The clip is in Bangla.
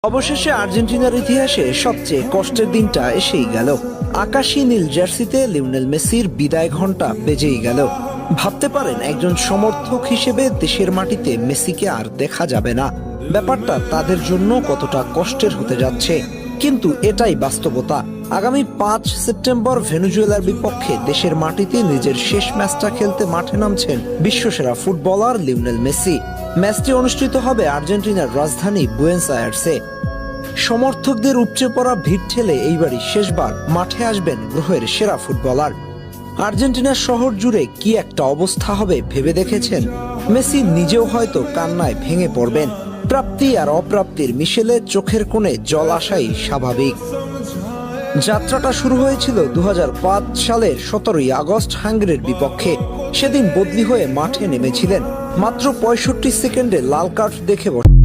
অবশেষে আর্জেন্টিনার ইতিহাসে সবচেয়ে কষ্টের দিনটা এসেই গেল। আকাশী নীল জার্সিতে লিওনেল মেসির বিদায় ঘণ্টা বেজেই গেল। ভাবতে পারেন একজন সমর্থক হিসেবে দেশের মাটিতে মেসিকে আর দেখা যাবে না। ব্যাপারটা তাদের জন্য কতটা কষ্টের হতে যাচ্ছে, কিন্তু এটাই বাস্তবতা। আগামী ৫ সেপ্টেম্বর ভেনেজুয়েলার বিপক্ষে দেশের মাটিতে নিজের শেষ ম্যাচটা খেলতে মাঠে নামছেন বিশ্বসেরা ফুটবলার লিওনেল মেসি। ম্যাচটি অনুষ্ঠিত হবে আর্জেন্টিনার রাজধানী বুয়েনোস আয়ার্সে। সমর্থকদের উপচে পড়া ভিড় ঠেলে এইবারই শেষবার মাঠে আসবেন গ্রহের সেরা ফুটবলার। আর্জেন্টিনার শহর জুড়ে কি একটা অবস্থা হবে ভেবে দেখেছেন? মেসি নিজেও হয়তো কান্নায় ভেঙে পড়বেন। প্রাপ্তি আর অপ্রাপ্তির মিশেলে চোখের কোণে জল আসাই স্বাভাবিক। যাত্রাটা শুরু হয়েছিল ২০০৫ সালের ১৭ই আগস্ট হাঙ্গেরির বিপক্ষে। সেদিন বদলি হয়ে মাঠে নেমেছিলেন। মাত্র ৬৫ সেকেন্ডে লাল কার্ড দেখে বসে